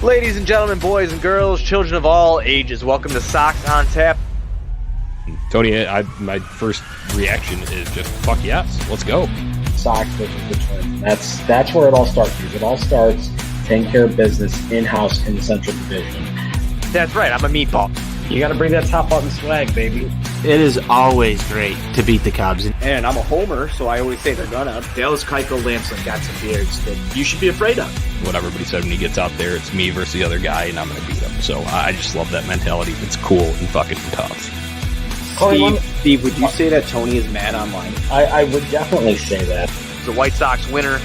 Ladies and gentlemen, boys and girls, children of all ages, welcome to Sox on Tap. Tony, my first reaction is just, fuck yes, let's go. Sox versus the Twins. That's where it all starts. It all starts taking care of business in-house in the Central Division. That's right, I'm a meatball. You got to bring that top button swag, baby. It is always great to beat the Cubs. And I'm a homer, so I always say they're gonna. Dallas Keuchel Lamson got some beards that you should be afraid of. What everybody said when he gets out there, it's me versus the other guy, and I'm going to beat him. So I just love that mentality. It's cool and fucking tough. Steve, would you say that Tony is mad online? I would definitely say that. The White Sox winner.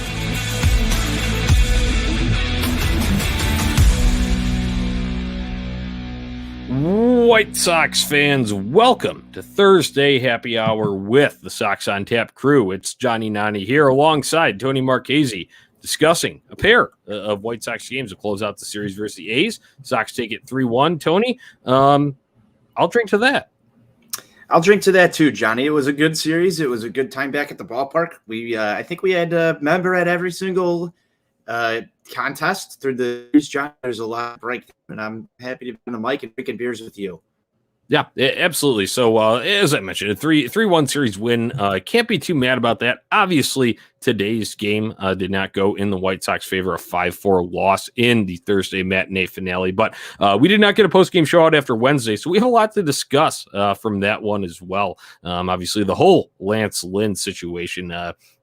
White Sox fans, welcome to Thursday Happy Hour with the Sox on Tap crew. It's Johnny Nani here alongside Tony Marchese discussing a pair of White Sox games to close out the series versus the A's. Sox take it 3-1. Tony, I'll drink to that. I'll drink to that too, Johnny. It was a good series. It was a good time back at the ballpark. I think we had a member at every single contest through the series, John. There's a lot of break, and I'm happy to be on the mic and drinking beers with you. Yeah, absolutely. So, as I mentioned, a 3-1 series win. Can't be too mad about that. Obviously, today's game did not go in the White Sox favor, a 5-4 loss in the Thursday matinee finale. But we did not get a postgame show out after Wednesday, so we have a lot to discuss from that one as well. Obviously, the whole Lance Lynn situation,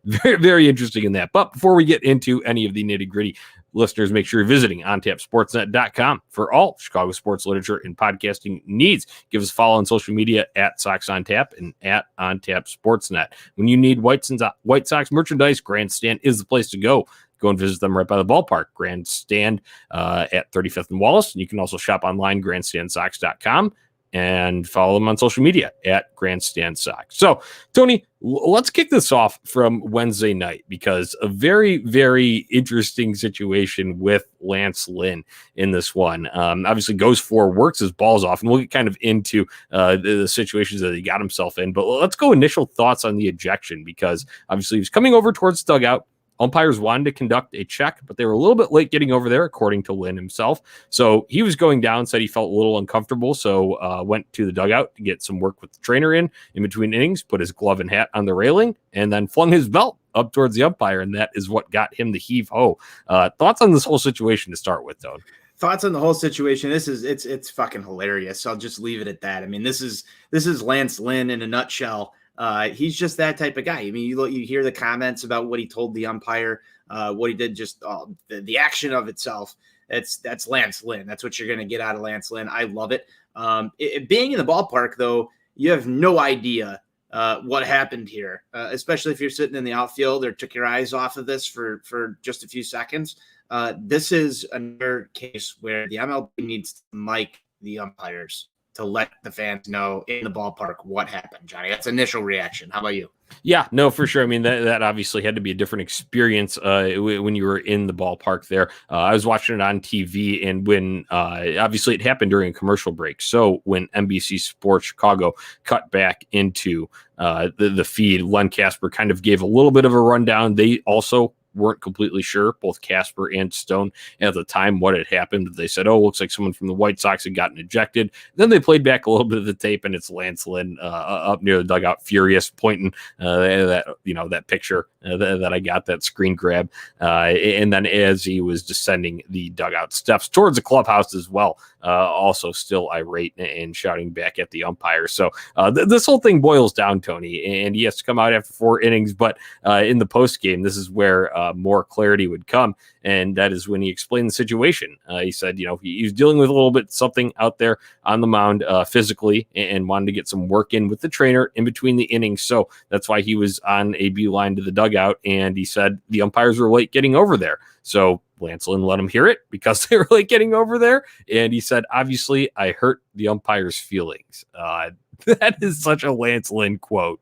very, very interesting in that. But before we get into any of the nitty-gritty, listeners, make sure you're visiting ontapsportsnet.com for all Chicago sports literature and podcasting needs. Give us a follow on social media at Sox on Tap and at OnTap Sportsnet. When you need White Sox merchandise, Grandstand is the place to go. Go and visit them right by the ballpark. Grandstand at 35th and Wallace. And you can also shop online, grandstandsox.com. And follow them on social media at Grandstand Sox. So, Tony, let's kick this off from Wednesday night because a very, very interesting situation with Lance Lynn in this one. Obviously goes for, works his balls off, and we'll get kind of into the situations that he got himself in. But let's go initial thoughts on the ejection because obviously he was coming over towards the dugout. Umpires wanted to conduct a check, but they were a little bit late getting over there, according to Lynn himself. So he was going down, said he felt a little uncomfortable, so went to the dugout to get some work with the trainer in between innings, put his glove and hat on the railing, and then flung his belt up towards the umpire, and that is what got him the heave-ho. Thoughts on this whole situation to start with, Tone? Thoughts on the whole situation? It's fucking hilarious. So I'll just leave it at that. I mean, this is Lance Lynn in a nutshell. He's just that type of guy. I mean, you hear the comments about what he told the umpire, what he did, just the action of itself. That's Lance Lynn. That's what you're going to get out of Lance Lynn. I love it. Being in the ballpark, though, you have no idea what happened here, especially if you're sitting in the outfield or took your eyes off of this for just a few seconds. This is another case where the MLB needs to mic the umpires to let the fans know in the ballpark what happened, Johnny. That's initial reaction. How about you? Yeah, no, for sure. I mean, that obviously had to be a different experience when you were in the ballpark there. I was watching it on TV, and when obviously it happened during a commercial break. So when NBC Sports Chicago cut back into the feed, Len Casper kind of gave a little bit of a rundown. They also weren't completely sure, both Casper and Stone at the time, what had happened. They said, oh, looks like someone from the White Sox had gotten ejected. Then they played back a little bit of the tape, and it's Lance Lynn up near the dugout, furious, pointing that picture that I got, that screen grab. And then as he was descending the dugout steps towards the clubhouse as well, also still irate and shouting back at the umpire. So this whole thing boils down, Tony, and he has to come out after 4 innings. But in the post game, this is where more clarity would come. And that is when he explained the situation. He said, he was dealing with a little bit something out there on the mound physically and wanted to get some work in with the trainer in between the innings. So that's why he was on a beeline to the dugout. And he said the umpires were late getting over there. So Lance Lynn let him hear it because they were late getting over there. And he said, obviously, I hurt the umpire's feelings. That is such a Lance Lynn quote.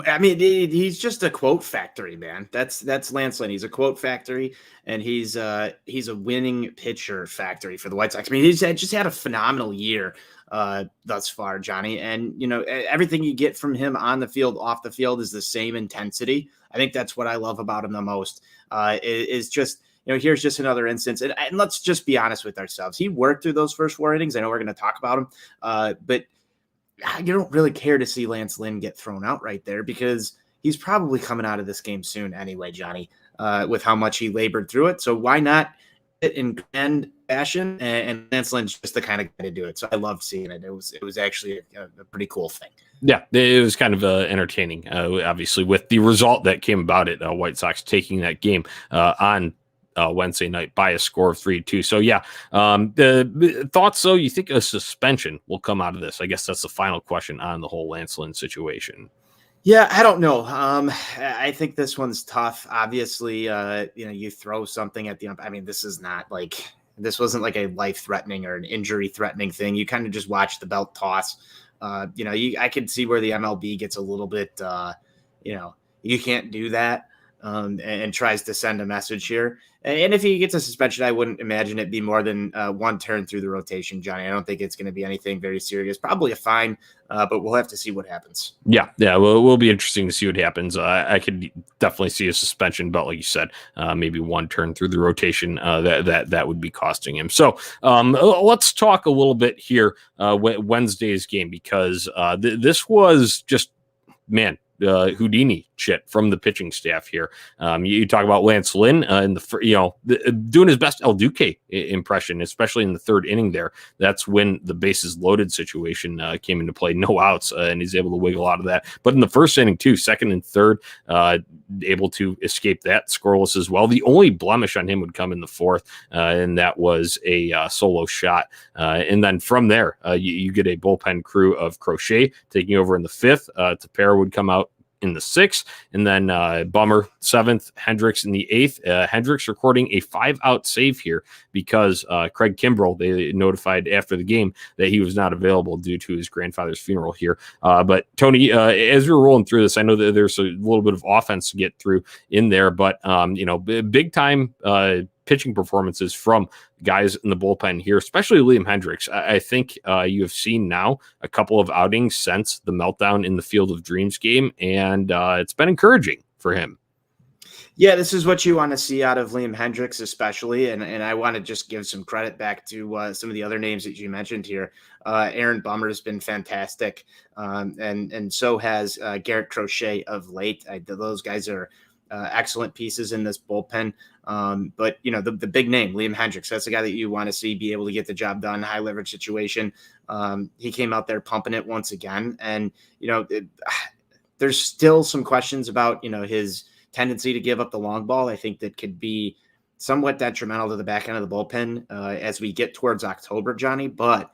I mean, he's just a quote factory, man. That's Lance Lynn. He's a quote factory, and he's a winning pitcher factory for the White Sox. I mean, he's just had a phenomenal year thus far, Johnny. And, everything you get from him on the field, off the field is the same intensity. I think that's what I love about him the most, is just, here's just another instance. And let's just be honest with ourselves. He worked through those first 4 innings. I know we're going to talk about him, but you don't really care to see Lance Lynn get thrown out right there because he's probably coming out of this game soon anyway, Johnny, with how much he labored through it. So why not it in grand fashion? And Lance Lynn's just the kind of guy to do it. So I loved seeing it. It was actually a pretty cool thing. Yeah, it was kind of entertaining, obviously, with the result that came about it. White Sox taking that game on Wednesday night by a score of 3-2. So, yeah, the thoughts, though, you think a suspension will come out of this? I guess that's the final question on the whole Lance Lynn situation. Yeah, I don't know. I think this one's tough. Obviously, you throw something at the ump. I mean, this wasn't like a life-threatening or an injury-threatening thing. You kind of just watch the belt toss. I could see where the MLB gets a little bit, you can't do that, and tries to send a message here. And if he gets a suspension, I wouldn't imagine it be more than one turn through the rotation, Johnny. I don't think it's going to be anything very serious. Probably a fine, but we'll have to see what happens. Yeah. Well, it will be interesting to see what happens. I could definitely see a suspension, but like you said, maybe one turn through the rotation that would be costing him. So let's talk a little bit here Wednesday's game because this was just, man, Houdini shit from the pitching staff here. You talk about Lance Lynn in doing his best El Duque impression, especially in the third inning there. That's when the bases loaded situation came into play, no outs, and he's able to wiggle out of that. But in the first inning too, second and third, able to escape that scoreless as well. The only blemish on him would come in the fourth, and that was a solo shot. And then from there, you get a bullpen crew of Crochet taking over in the fifth. Tapera would come out in the sixth, and then Bummer seventh, Hendricks in the eighth. Hendricks recording a 5-out save here because Craig Kimbrell, they notified after the game that he was not available due to his grandfather's funeral here. But Tony, as we were rolling through this, I know that there's a little bit of offense to get through in there, but big time pitching performances from guys in the bullpen here, especially Liam Hendricks. I think you have seen now a couple of outings since the meltdown in the Field of Dreams game, and it's been encouraging for him. Yeah, this is what you want to see out of Liam Hendricks, especially, and I want to just give some credit back to some of the other names that you mentioned here. Aaron Bummer has been fantastic, and so has Garrett Crochet of late. Those guys are excellent pieces in this bullpen. But the big name, Liam Hendricks, that's the guy that you want to see be able to get the job done, high leverage situation. He came out there pumping it once again. And, there's still some questions about, his tendency to give up the long ball. I think that could be somewhat detrimental to the back end of the bullpen as we get towards October, Johnny, but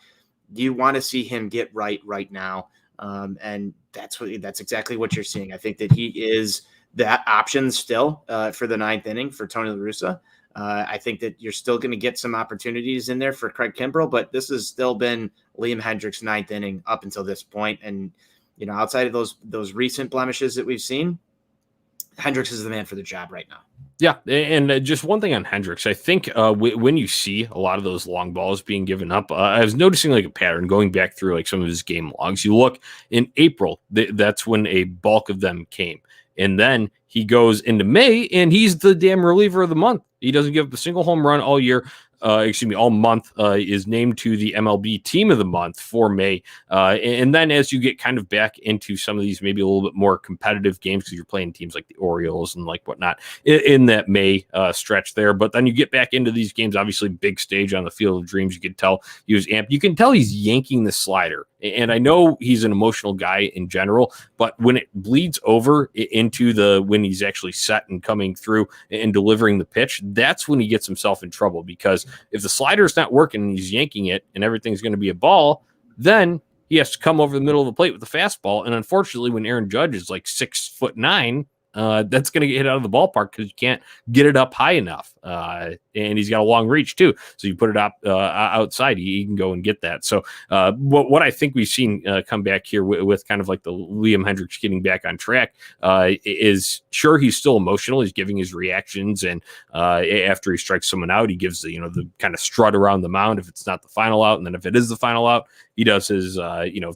you want to see him get right now. And that's exactly what you're seeing. I think that he is that option still for the ninth inning for Tony La Russa. I think that you're still going to get some opportunities in there for Craig Kimbrell, but this has still been Liam Hendricks' ninth inning up until this point. And, outside of those recent blemishes that we've seen, Hendricks is the man for the job right now. Yeah, and just one thing on Hendricks, I think when you see a lot of those long balls being given up, I was noticing like a pattern going back through like some of his game logs. You look in April, that's when a bulk of them came. And then he goes into May, and he's the damn reliever of the month. He doesn't give up a single home run all year. All month, is named to the MLB Team of the Month for May. And then as you get kind of back into some of these maybe a little bit more competitive games because you're playing teams like the Orioles and like whatnot in that May stretch there. But then you get back into these games, obviously big stage on the Field of Dreams. You can tell he was amped. You can tell he's yanking the slider. And I know he's an emotional guy in general, but when it bleeds over into when he's actually set and coming through and delivering the pitch, that's when he gets himself in trouble. Because if the slider's not working and he's yanking it and everything's going to be a ball, then he has to come over the middle of the plate with the fastball. And unfortunately, when Aaron Judge is like 6'9", that's going to get hit out of the ballpark because you can't get it up high enough. And he's got a long reach too. So you put it up outside, he can go and get that. So what I think we've seen come back here with kind of like the Liam Hendricks getting back on track is sure he's still emotional. He's giving his reactions. And after he strikes someone out, he gives the kind of strut around the mound if it's not the final out. And then if it is the final out, he does his,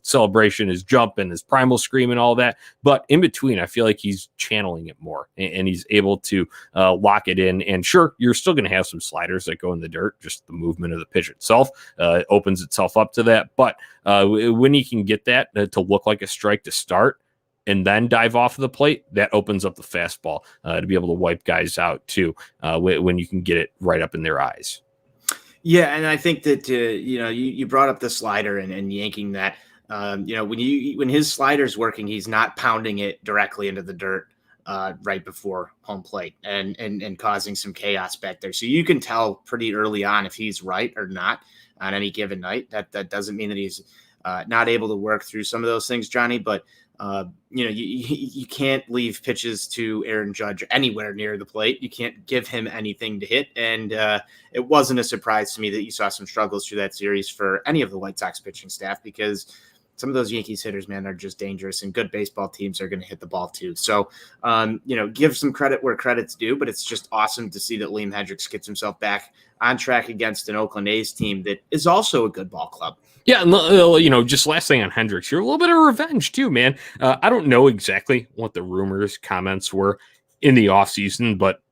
celebration, his jump and his primal scream and all that. But in between, I feel like he's channeling it more and he's able to lock it in. And sure, you're still going to have some sliders that go in the dirt. Just the movement of the pitch itself opens itself up to that. But when he can get that to look like a strike to start and then dive off of the plate, that opens up the fastball to be able to wipe guys out too when you can get it right up in their eyes. Yeah, and I think that you brought up the slider and yanking that. When his slider's working, he's not pounding it directly into the dirt right before home plate and causing some chaos back there. So you can tell pretty early on if he's right or not on any given night. That doesn't mean that he's not able to work through some of those things, Johnny, but you can't leave pitches to Aaron Judge anywhere near the plate. You can't give him anything to hit. And it wasn't a surprise to me that you saw some struggles through that series for any of the White Sox pitching staff, because some of those Yankees hitters, man, are just dangerous, and good baseball teams are going to hit the ball too. So, give some credit where credit's due, but it's just awesome to see that Liam Hendriks gets himself back on track against an Oakland A's team that is also a good ball club. Yeah, and just last thing on Hendriks here, a little bit of revenge too, man. I don't know exactly what the rumors, comments were in the offseason, but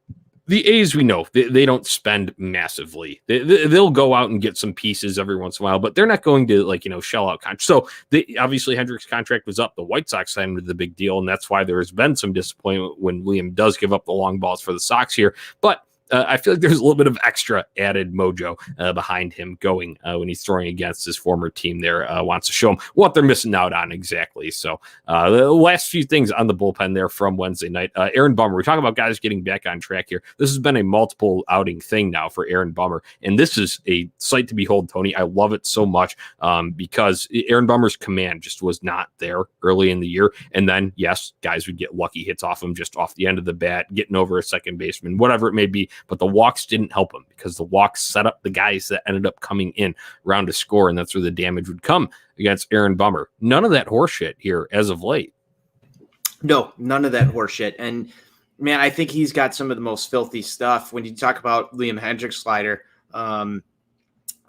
the A's, we know, they don't spend massively. They'll go out and get some pieces every once in a while, but they're not going to, shell out contracts. So obviously Hendriks' contract was up. The White Sox signed with the big deal, and that's why there has been some disappointment when Liam does give up the long balls for the Sox here. But I feel like there's a little bit of extra added mojo behind him going when he's throwing against his former team there. Wants to show him what they're missing out on exactly. So the last few things on the bullpen there from Wednesday night. Aaron Bummer, we talk about guys getting back on track here. This has been a multiple outing thing now for Aaron Bummer, and this is a sight to behold, Tony. I love it so much because Aaron Bummer's command just was not there early in the year. And then, yes, guys would get lucky hits off him just off the end of the bat, getting over a second baseman, whatever it may be. But the walks didn't help him because the walks set up the guys that ended up coming in around to score, and that's where the damage would come against Aaron Bummer. None of that horseshit here as of late. No, none of that horseshit. And, man, I think he's got some of the most filthy stuff. When you talk about Liam Hendriks' slider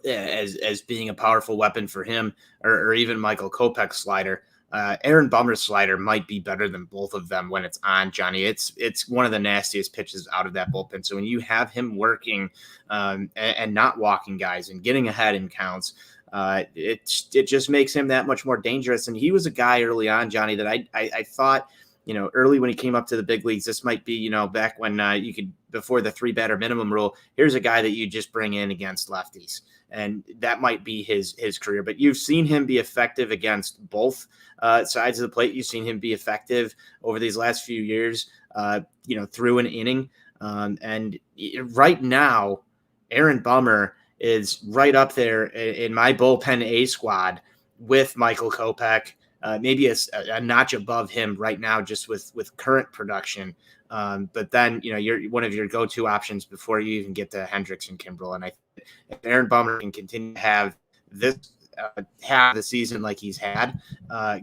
as being a powerful weapon for him, or even Michael Kopech's slider, Aaron Bummer's slider might be better than both of them when it's on, Johnny. It's one of the nastiest pitches out of that bullpen. So when you have him working and not walking guys and getting ahead in counts, it just makes him that much more dangerous. And he was a guy early on, Johnny, that I thought, early when he came up to the big leagues, this might be, back when you could, before the 3-batter minimum rule, here's a guy that you just bring in against lefties. And that might be his career. But you've seen him be effective against both sides of the plate. You've seen him be effective over these last few years, through an inning. And right now, Aaron Bummer is right up there in my bullpen A squad with Michael Kopech, maybe a notch above him right now, just with current production. But then, you're one of your go-to options before you even get to Hendriks and Kimbrel. And I think if Aaron Bummer can continue to have this half the season like he's had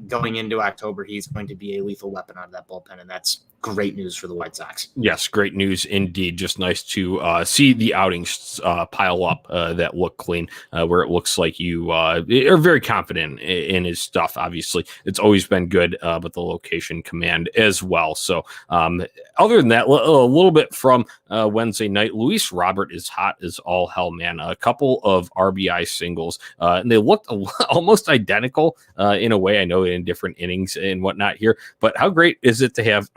going into October, he's going to be a lethal weapon out of that bullpen. And that's great news for the White Sox. Yes, great news indeed. Just nice to see the outings pile up that look clean, where it looks like you are very confident in his stuff. Obviously, it's always been good, but the location command as well. So other than that, a little bit from Wednesday night, Luis Robert is hot as all hell, man. A couple of RBI singles, and they looked almost identical in a way. I know in different innings and whatnot here, but how great is it to have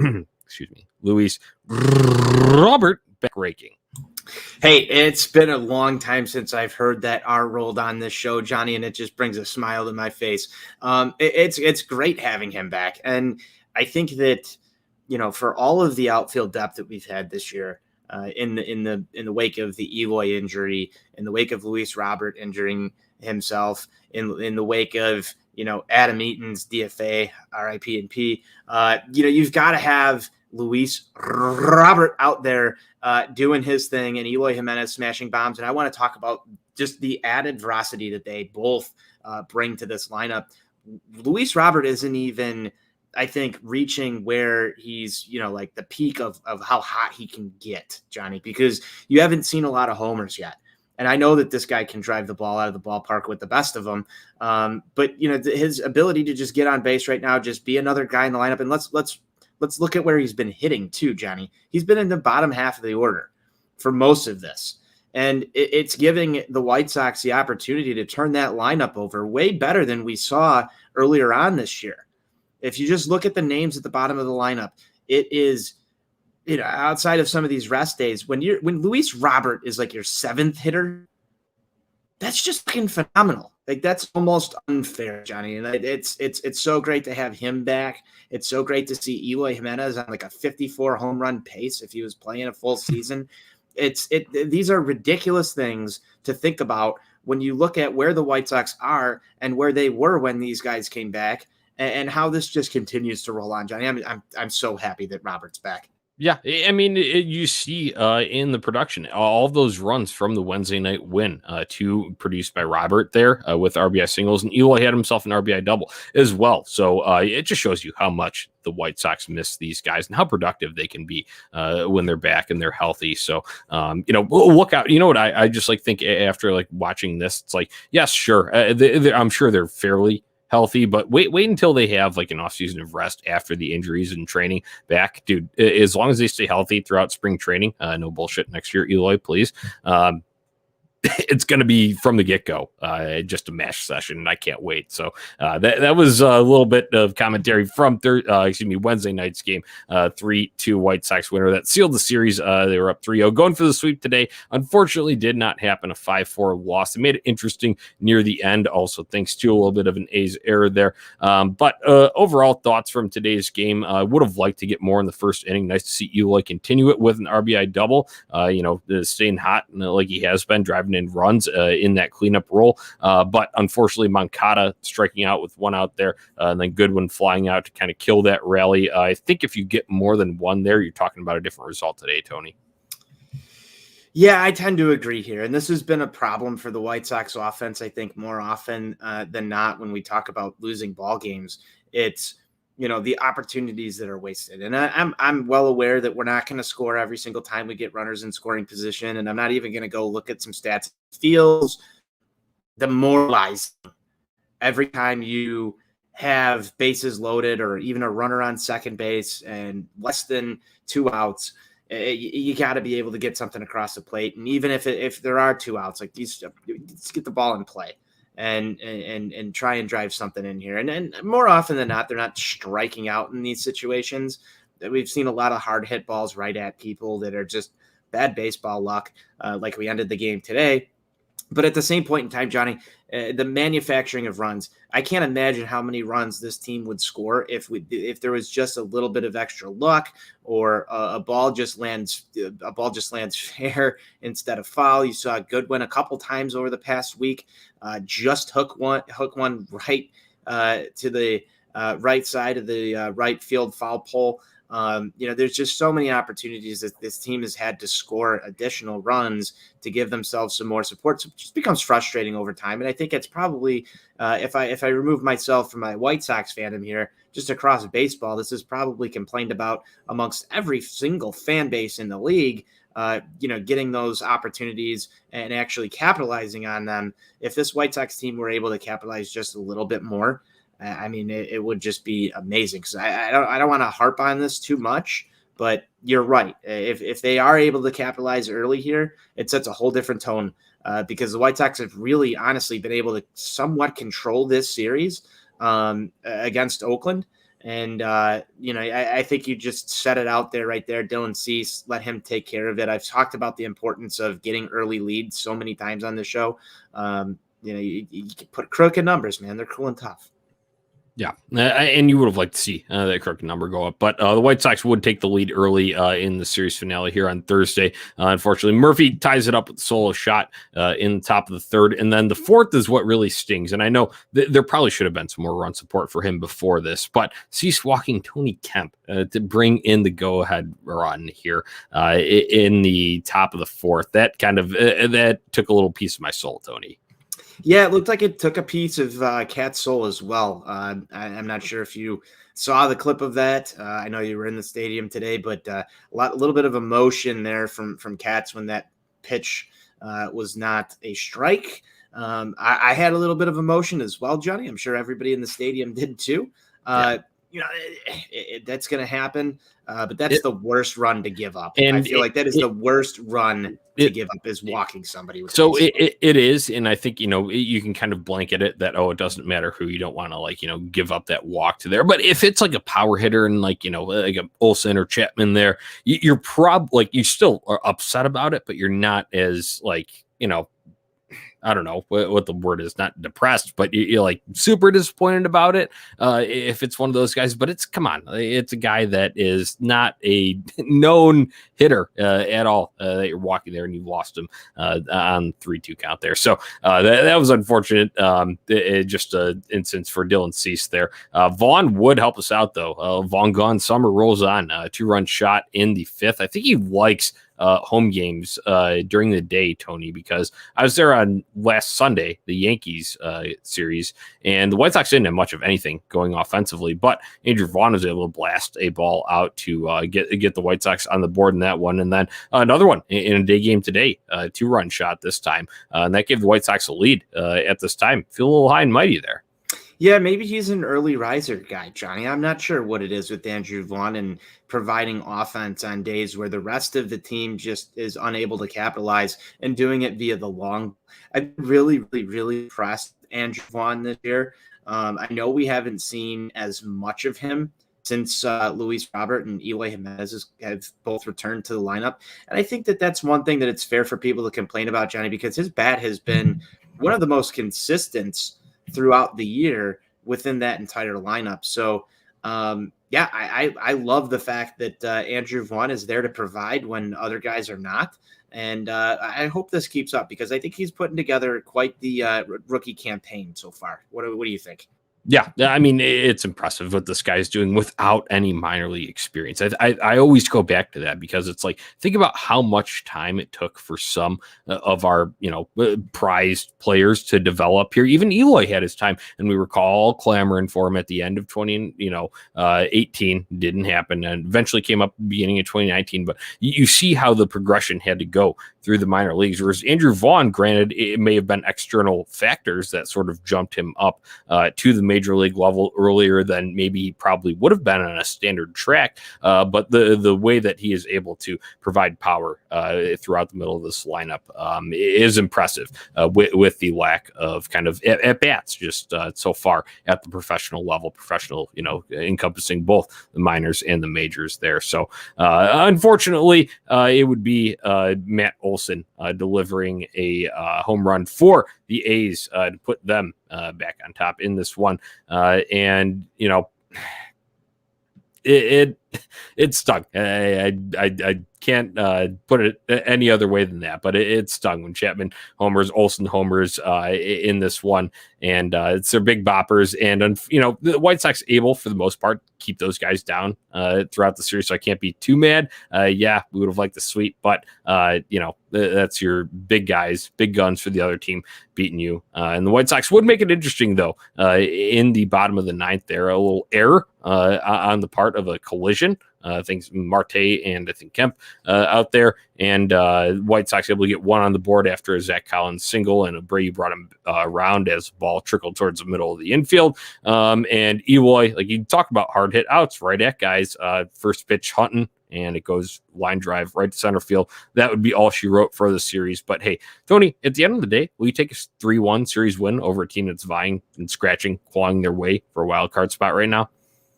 Luis Robert back raking? Hey, it's been a long time since I've heard that R rolled on this show, Johnny, and it just brings a smile to my face. It's great having him back. And I think that, for all of the outfield depth that we've had this year, in the wake of the Eloy injury, in the wake of Luis Robert injuring himself, in the wake of, Adam Eaton's DFA, RIP and P, you've got to have Luis Robert out there doing his thing, and Eli Jimenez smashing bombs. And I want to talk about just the added veracity that they both bring to this lineup. Luis Robert isn't even, I think, reaching where he's, like the peak of how hot he can get, Johnny, because you haven't seen a lot of homers yet. And I know that this guy can drive the ball out of the ballpark with the best of them. But, his ability to just get on base right now, just be another guy in the lineup. And let's look at where he's been hitting too, Johnny. He's been in the bottom half of the order. for most of this. And it's giving the White Sox the opportunity to turn that lineup over way better than we saw earlier on this year. If you just look at the names at the bottom of the lineup, it is, outside of some of these rest days, when Luis Robert is like your seventh hitter, that's just fucking phenomenal. Like, that's almost unfair, Johnny. And it's so great to have him back. It's so great to see Eli Jimenez on like a 54 home run pace if he was playing a full season. These are ridiculous things to think about when you look at where the White Sox are and where they were when these guys came back, and how this just continues to roll on, Johnny. I'm so happy that Robert's back. Yeah, I mean, you see in the production, all of those runs from the Wednesday night win, two produced by Robert there with RBI singles, and Eli had himself an RBI double as well. So it just shows you how much the White Sox miss these guys and how productive they can be when they're back and they're healthy. So, look out. You know what? I just think after watching this, it's like, yes, sure. I'm sure they're fairly healthy, but wait until they have an offseason of rest after the injuries and training back, dude. As long as they stay healthy throughout spring training, no bullshit next year, Eloy, please. It's going to be from the get-go just a mash session, and I can't wait. So that was a little bit of commentary from Wednesday night's game, 3-2 White Sox winner that sealed the series. They were up 3-0, going for the sweep today. Unfortunately, did not happen. A 5-4 loss. They made it interesting near the end, also thanks to a little bit of an A's error there. But overall thoughts from today's game, I would have liked to get more in the first inning. Nice to see Eloy continue it with an RBI double, staying hot like he has been, driving in runs in that cleanup role. But unfortunately, Moncada striking out with one out there, and then Goodwin flying out to kind of kill that rally. I think if you get more than one there, you're talking about a different result today, Tony. Yeah, I tend to agree here. And this has been a problem for the White Sox offense, I think, more often than not when we talk about losing ball games. It's, the opportunities that are wasted. And I'm well aware that we're not going to score every single time we get runners in scoring position. And I'm not even going to go look at some stats. It feels demoralizing every time you have bases loaded or even a runner on second base and less than 2 outs. You got to be able to get something across the plate. And even if there are 2 outs, just get the ball in play. And try and drive something in here. And more often than not, they're not striking out in these situations. We've seen a lot of hard hit balls right at people that are just bad baseball luck, like we ended the game today. But at the same point in time, Johnny, the manufacturing of runs, I can't imagine how many runs this team would score if there was just a little bit of extra luck, or a ball just lands fair instead of foul. You saw Goodwin a couple times over the past week, just hook one right to the right side of the right field foul pole. There's just so many opportunities that this team has had to score additional runs to give themselves some more support. So it just becomes frustrating over time. And I think it's probably, if I remove myself from my White Sox fandom here, just across baseball, this is probably complained about amongst every single fan base in the league, getting those opportunities and actually capitalizing on them. If this White Sox team were able to capitalize just a little bit more, it would just be amazing. Because I don't want to harp on this too much, but you're right. If they are able to capitalize early here, it sets a whole different tone, because the White Sox have really honestly been able to somewhat control this series against Oakland. And, I think you just set it out there right there. Dylan Cease, let him take care of it. I've talked about the importance of getting early leads so many times on the show. You can put crooked numbers, man. They're cool and tough. Yeah, and you would have liked to see that correct number go up. But the White Sox would take the lead early in the series finale here on Thursday. Unfortunately, Murphy ties it up with a solo shot in the top of the third. And then the fourth is what really stings. And I know there probably should have been some more run support for him before this. But Cease walking Tony Kemp to bring in the go-ahead run here in the top of the fourth. That kind of that took a little piece of my soul, Tony. Yeah, it looked like it took a piece of Cat's soul as well. I'm not sure if you saw the clip of that. I know you were in the stadium today, but a little bit of emotion there from Cat's when that pitch was not a strike. I had a little bit of emotion as well, Johnny. I'm sure everybody in the stadium did too. that's going to happen. But that's the worst run to give up. And I feel like that is the worst run to give up, is walking somebody. So it is. And I think, you can kind of blanket it that, it doesn't matter who, you don't want to give up that walk to there. But if it's like a power hitter and like a Olsen or Chapman there, you're probably you still are upset about it, but you're not as I don't know what the word is, not depressed, but you're like super disappointed about it. If it's one of those guys, but come on, it's a guy that is not a known hitter at all, that you're walking there and you lost him on 3-2 count there. So that was unfortunate. Just an instance for Dylan Cease there. Vaughn would help us out though. Vaughn gone, Summer rolls on, 2-run shot in the 5th. I think he likes home games during the day, Tony, because I was there on last Sunday, the Yankees series, and the White Sox didn't have much of anything going offensively, but Andrew Vaughn was able to blast a ball out to get the White Sox on the board in that one. And then another one in a day game today, 2-run shot this time, and that gave the White Sox a lead at this time. Feel a little high and mighty there. Yeah, maybe he's an early riser guy, Johnny. I'm not sure what it is with Andrew Vaughn and providing offense on days where the rest of the team just is unable to capitalize and doing it via the long. I'm really, really, really impressed with Andrew Vaughn this year. I know we haven't seen as much of him since Luis Robert and Eli Jimenez have both returned to the lineup. And I think that that's one thing that it's fair for people to complain about, Johnny, because his bat has been one of the most consistent throughout the year within that entire lineup. So, I love the fact that Andrew Vaughn is there to provide when other guys are not. And I hope this keeps up because I think he's putting together quite the rookie campaign so far. What do you think? Yeah, I mean, it's impressive what this guy's doing without any minor league experience. I always go back to that because it's like, think about how much time it took for some of our, prized players to develop here. Even Eloy had his time, and we were all clamoring for him at the end of 2018. Didn't happen, and eventually came up beginning of 2019. But you see how the progression had to go through the minor leagues. Whereas Andrew Vaughn, granted, it may have been external factors that sort of jumped him up to the major league level earlier than maybe he probably would have been on a standard track. But the way that he is able to provide power throughout the middle of this lineup is impressive with the lack of kind of at bats just so far at the professional level, encompassing both the minors and the majors there. So unfortunately, it would be Matt Olson delivering a home run for the A's to put them back on top in this one. And it stung. I can't put it any other way than that, but it stung when Chapman homers, Olsen homers in this one, and it's their big boppers. And the White Sox able for the most part keep those guys down throughout the series, so I can't be too mad. We would have liked the sweep, but that's your big guys, big guns for the other team beating you. And the White Sox would make it interesting though. In the bottom of the 9th, there a little error on the part of a collision. I think Marte and I think Kemp out there, and White Sox able to get one on the board after a Zach Collins single, and Brady brought him around as the ball trickled towards the middle of the infield. And Eloy, like you talk about hard hit outs, right at guys, first pitch hunting, and it goes line drive right to center field. That would be all she wrote for the series. But hey, Tony, at the end of the day, will you take a 3-1 series win over a team that's vying and scratching, clawing their way for a wild card spot right now?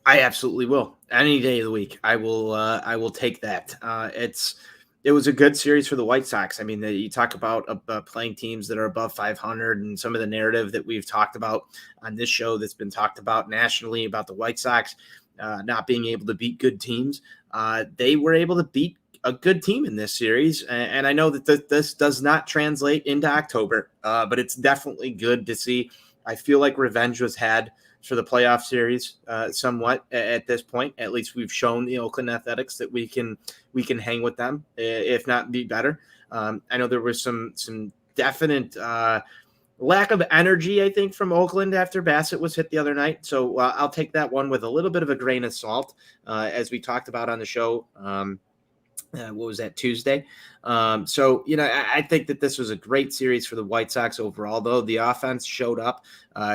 I absolutely will. Any day of the week, I will take that. It was a good series for the White Sox. I mean, you talk about playing teams that are above 500, and some of the narrative that we've talked about on this show that's been talked about nationally about the White Sox not being able to beat good teams. They were able to beat a good team in this series, and I know that this does not translate into October, but it's definitely good to see. I feel like revenge was had for the playoff series somewhat at this point. At least we've shown the Oakland Athletics that we can hang with them, if not be better. I know there was some definite lack of energy, I think, from Oakland after Bassett was hit the other night. So I'll take that one with a little bit of a grain of salt, as we talked about on the show. what was that, Tuesday? So, I think that this was a great series for the White Sox overall, though. The offense showed up.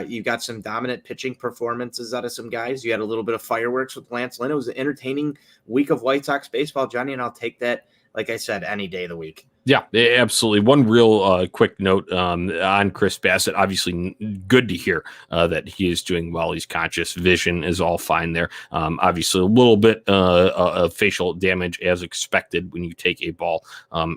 You got some dominant pitching performances out of some guys. You had a little bit of fireworks with Lance Lynn. It was an entertaining week of White Sox baseball, Johnny, and I'll take that, like I said, any day of the week. Yeah, absolutely. One real quick note on Chris Bassett. Obviously, good to hear that he is doing well. He's conscious. Vision is all fine there. Obviously, a little bit of facial damage as expected when you take a ball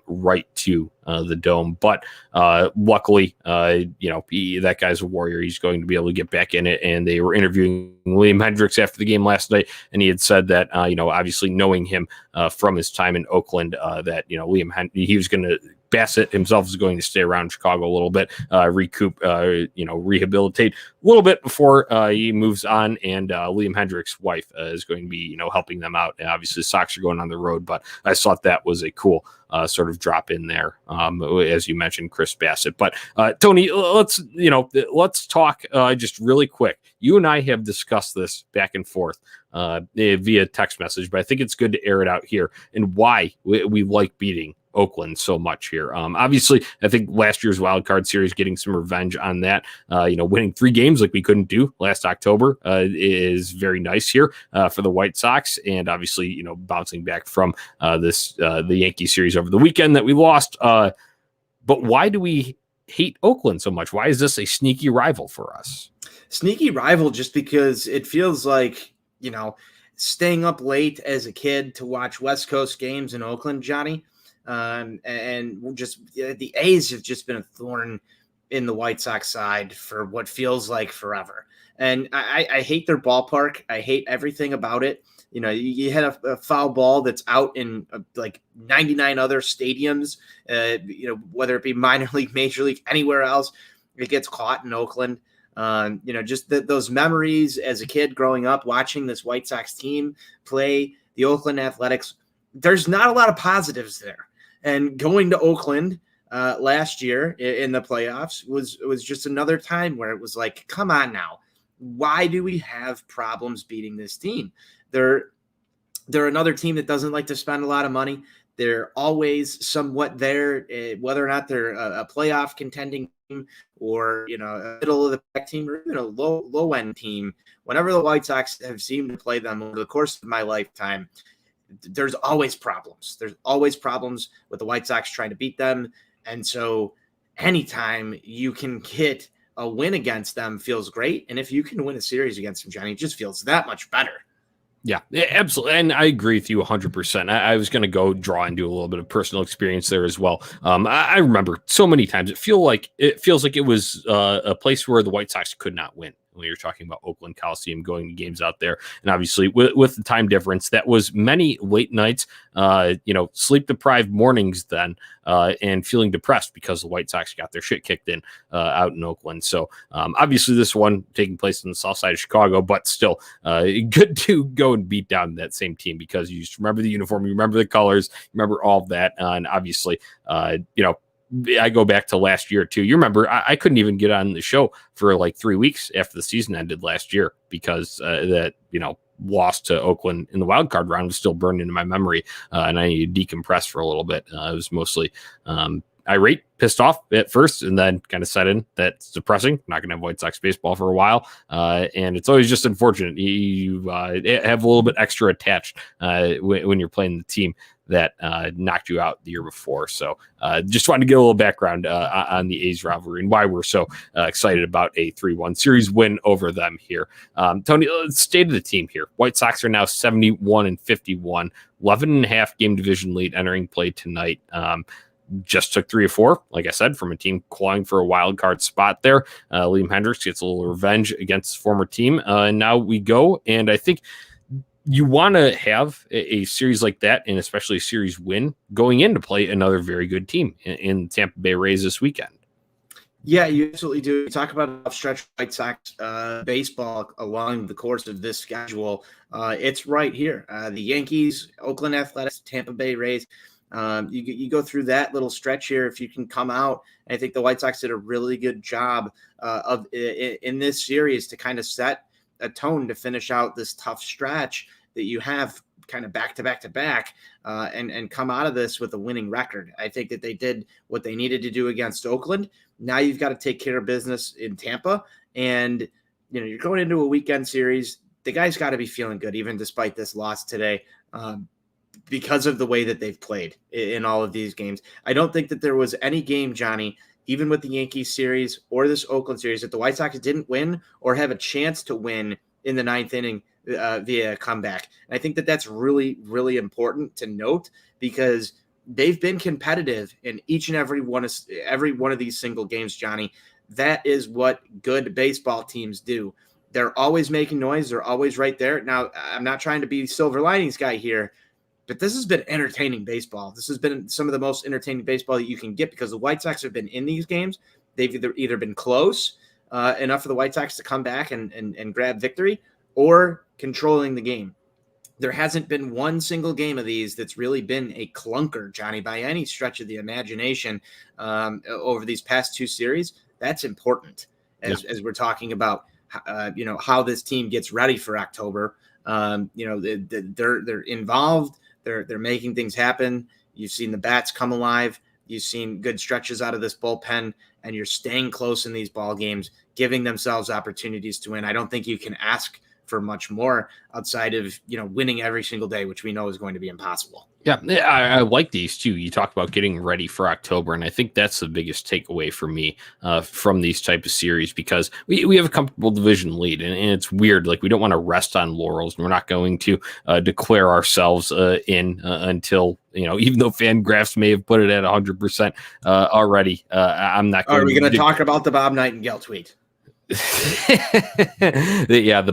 right to the dome. But luckily, that guy's a warrior. He's going to be able to get back in it. And they were interviewing Liam Hendricks after the game last night, and he had said that, obviously knowing him from his time in Oakland, that, he was going to, Bassett himself is going to stay around Chicago a little bit, recoup, rehabilitate a little bit before he moves on. And Liam Hendricks' wife is going to be, helping them out. And obviously, the Sox are going on the road, but I thought that was a cool sort of drop in there, as you mentioned, Chris Bassett. But Tony, let's talk just really quick. You and I have discussed this back and forth via text message, but I think it's good to air it out here and why we like beating Oakland so much here. Obviously, I think last year's wild card series, getting some revenge on that, winning 3 games like we couldn't do last October is very nice here for the White Sox. And obviously, bouncing back from the Yankee series over the weekend that we lost. But why do we hate Oakland so much? Why is this a sneaky rival for us? Sneaky rival just because it feels like, staying up late as a kid to watch West Coast games in Oakland, Johnny. And just the A's have just been a thorn in the White Sox side for what feels like forever. And I hate their ballpark. I hate everything about it. You had a foul ball that's out in like 99 other stadiums, whether it be minor league, major league, anywhere else, it gets caught in Oakland. Just those memories as a kid growing up, watching this White Sox team play the Oakland Athletics. There's not a lot of positives there. And going to Oakland last year in the playoffs was just another time where it was like, come on now. Why do we have problems beating this team? They're another team that doesn't like to spend a lot of money. They're always somewhat there, whether or not they're a playoff contending team or, a middle of the pack team or even a low end team. Whenever the White Sox have seemed to play them over the course of my lifetime, there's always problems. There's always problems with the White Sox trying to beat them. And so anytime you can get a win against them feels great. And if you can win a series against them, Johnny, it just feels that much better. Yeah, absolutely. And I agree with you 100%. I was going to go draw and do a little bit of personal experience there as well. I remember so many times it feels like it was a place where the White Sox could not win. When you're talking about Oakland Coliseum, going to games out there. And obviously with the time difference, that was many late nights, sleep deprived mornings then, and feeling depressed because the White Sox got their shit kicked in out in Oakland. So obviously this one taking place on the south side of Chicago, but still good to go and beat down that same team because you just remember the uniform, you remember the colors, you remember all of that. And obviously, I go back to last year too. You remember I couldn't even get on the show for like 3 weeks after the season ended last year because lost to Oakland in the wild card round was still burned into my memory. And I needed to decompress for a little bit. It was mostly irate, pissed off at first, and then kind of set in that it's depressing. I'm not going to have White Sox baseball for a while. And it's always just unfortunate. You have a little bit extra attached when you're playing the team that knocked you out the year before. So just wanted to get a little background on the A's rivalry and why we're so excited about a 3-1 series win over them here. Tony, let's state of the team here. White Sox are now 71-51, 11.5 game division lead entering play tonight. Just took 3 of 4, like I said, from a team clawing for a wild card spot there. Liam Hendricks gets a little revenge against his former team. And now we go. And I think you want to have a series like that, and especially a series win going in to play another very good team in Tampa Bay Rays this weekend. Yeah, you absolutely do. You talk about a stretch White Sox baseball along the course of this schedule. It's right here. The Yankees, Oakland Athletics, Tampa Bay Rays. You go through that little stretch here. If you can come out, and I think the White Sox did a really good job in this series to kind of set a tone to finish out this tough stretch that you have kind of back to back to back and come out of this with a winning record. I think that they did what they needed to do against Oakland. Now you've got to take care of business in Tampa, and you're going into a weekend series. The guys got to be feeling good, even despite this loss today, because of the way that they've played in all of these games. I don't think that there was any game, Johnny, even with the Yankees series or this Oakland series, that the White Sox didn't win or have a chance to win in the ninth inning via a comeback. And I think that that's really, really important to note, because they've been competitive in each and every one of these single games, Johnny. That is what good baseball teams do. They're always making noise. They're always right there. Now, I'm not trying to be silver linings guy here, but this has been entertaining baseball. This has been some of the most entertaining baseball that you can get, because the White Sox have been in these games. They've either been close enough for the White Sox to come back and grab victory, or controlling the game. There hasn't been one single game of these that's really been a clunker, Johnny, by any stretch of the imagination over these past two series. That's important as we're talking about how this team gets ready for October. They're involved. They're making things happen. You've seen the bats come alive. You've seen good stretches out of this bullpen, and you're staying close in these ball games, giving themselves opportunities to win. I don't think you can ask for much more outside of winning every single day, which we know is going to be impossible. Yeah, I like these too. You talked about getting ready for October, and I think that's the biggest takeaway for me from these type of series, because we have a comfortable division lead, and it's weird. Like, we don't want to rest on laurels, and we're not going to declare ourselves in until, even though Fangraphs may have put it at 100% already. I'm not going. Are we going to talk about the Bob Nightingale tweet? The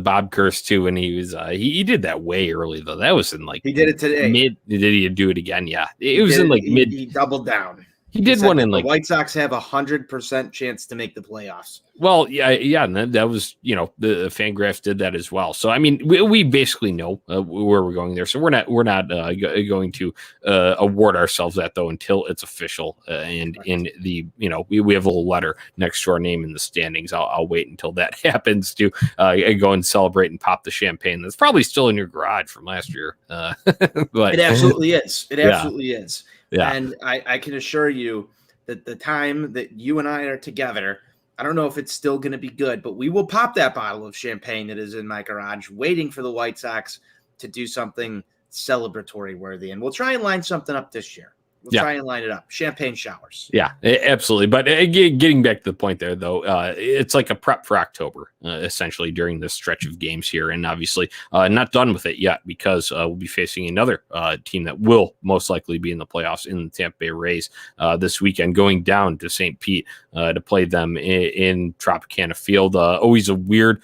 Bob curse too, and he was he did that way early though. That was in he did it today. Did he do it again? Yeah, it was in mid. He doubled down. He did one in the White Sox have 100% chance to make the playoffs. Well, yeah, and that was the Fangraphs did that as well. So I mean, we basically know where we're going there. So we're not going to award ourselves that though until it's official. And right. In the we have a little letter next to our name in the standings. I'll wait until that happens to go and celebrate and pop the champagne. That's probably still in your garage from last year. But it absolutely is. It absolutely is. Yeah. And I can assure you that the time that you and I are together, I don't know if it's still going to be good, but we will pop that bottle of champagne that is in my garage, waiting for the White Sox to do something celebratory worthy. And we'll try and line something up this year. We'll try and line it up. Champagne showers. Yeah, absolutely. But getting back to the point there, though, it's like a prep for October, essentially, during this stretch of games here. And obviously not done with it yet, because we'll be facing another team that will most likely be in the playoffs in the Tampa Bay Rays this weekend, going down to St. Pete to play them in Tropicana Field. Always a weird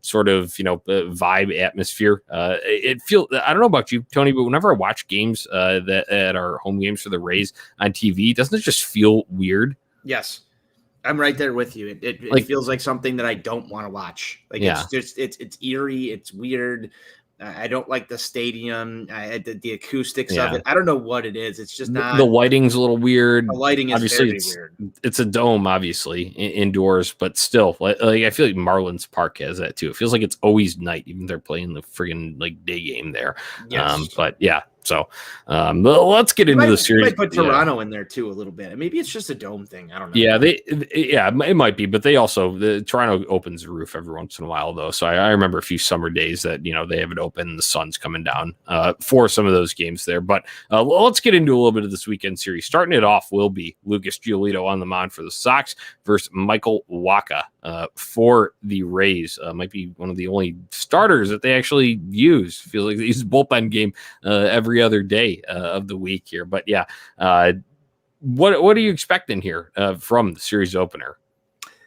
sort of, vibe atmosphere. I don't know about you, Tony, but whenever I watch games that at our home games for the Rays on TV, doesn't it just feel weird? Yes, I'm right there with you. It feels like something that I don't want to watch. It's just it's eerie. It's weird. I don't like the stadium. The acoustics of it. I don't know what it is. It's just not. The lighting's a little weird. The lighting is obviously very weird. It's a dome, obviously, I still, I feel like Marlins Park has that too. It feels like it's always night, even if they're playing the friggin' day game there. Yes. But yeah. So let's get into the series. Might put Toronto in there too a little bit. Maybe it's just a dome thing. I don't know. Yeah, it might be, but the Toronto opens the roof every once in a while though. So I remember a few summer days that they have it open, the sun's coming down for some of those games there. But let's get into a little bit of this weekend series. Starting it off will be Lucas Giolito on the mound for the Sox versus Michael Wacha for the Rays. Might be one of the only starters that they actually use. Feels like they use a bullpen game every other day of the week here. But yeah, what are you expecting here from the series opener?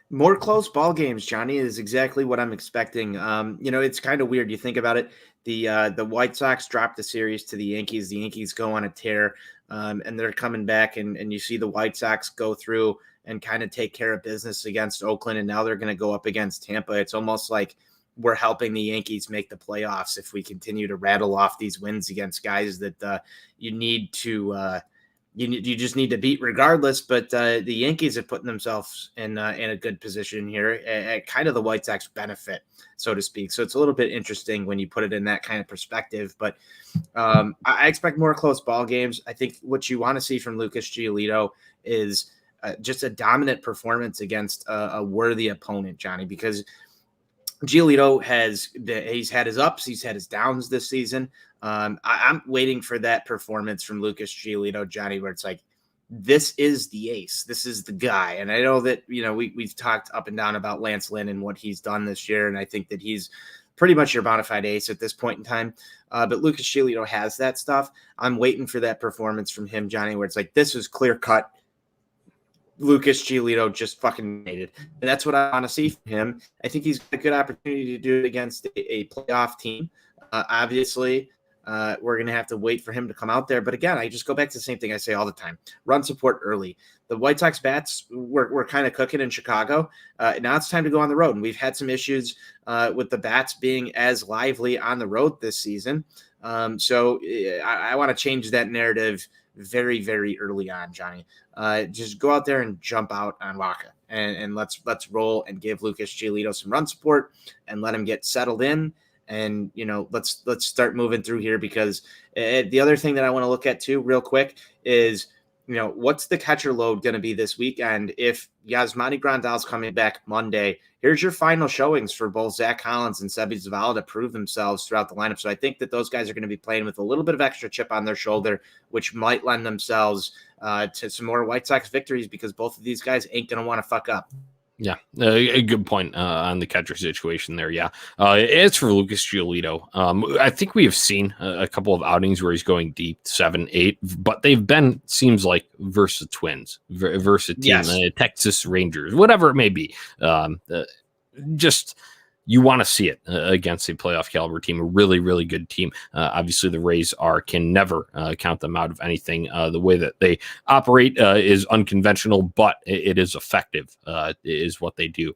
More close ball games, Johnny, is exactly what I'm expecting. It's kind of weird. You think about it. The White Sox dropped the series to the Yankees. The Yankees go on a tear, and they're coming back, and you see the White Sox go through and kind of take care of business against Oakland, and now they're going to go up against Tampa. It's almost like we're helping the Yankees make the playoffs if we continue to rattle off these wins against guys that you need to you just need to beat regardless. But the Yankees have put themselves in a good position here at kind of the White Sox benefit, so to speak. So it's a little bit interesting when you put it in that kind of perspective. But I expect more close ball games. I think what you want to see from Lucas Giolito is just a dominant performance against a worthy opponent, Johnny, because Giolito he's had his ups, he's had his downs this season. I'm waiting for that performance from Lucas Giolito, Johnny, where it's like, this is the ace, this is the guy. And I know that, we've talked up and down about Lance Lynn and what he's done this year, and I think that he's pretty much your bona fide ace at this point in time. But Lucas Giolito has that stuff. I'm waiting for that performance from him, Johnny, where it's like, this is clear cut. Lucas Giolito just fucking made it. And that's what I want to see from him. I think he's got a good opportunity to do it against a playoff team. Obviously, we're going to have to wait for him to come out there. But again, I just go back to the same thing I say all the time. Run support early. The White Sox bats were kind of cooking in Chicago. Now it's time to go on the road. And we've had some issues with the bats being as lively on the road this season. So I want to change that narrative very, very early on, Johnny. Just go out there and jump out on Waka and let's roll and give Lucas Giolito some run support and let him get settled in. And, let's start moving through here, because the other thing that I want to look at too real quick is, what's the catcher load going to be this weekend? If Yasmani Grandal's coming back Monday, here's your final showings for both Zach Collins and Sebi Zavala to prove themselves throughout the lineup. So I think that those guys are going to be playing with a little bit of extra chip on their shoulder, which might lend themselves to some more White Sox victories, because both of these guys ain't going to want to fuck up. Yeah, a good point on the catcher situation there. Yeah, as for Lucas Giolito, I think we have seen a couple of outings where he's going deep, 7, 8, but they've been, seems like, versus Twins, versus team, yes. Texas Rangers, whatever it may be. Just you want to see it against a playoff caliber team, a really, really good team. Obviously, the Rays can never count them out of anything. The way that they operate is unconventional, but it is effective, is what they do.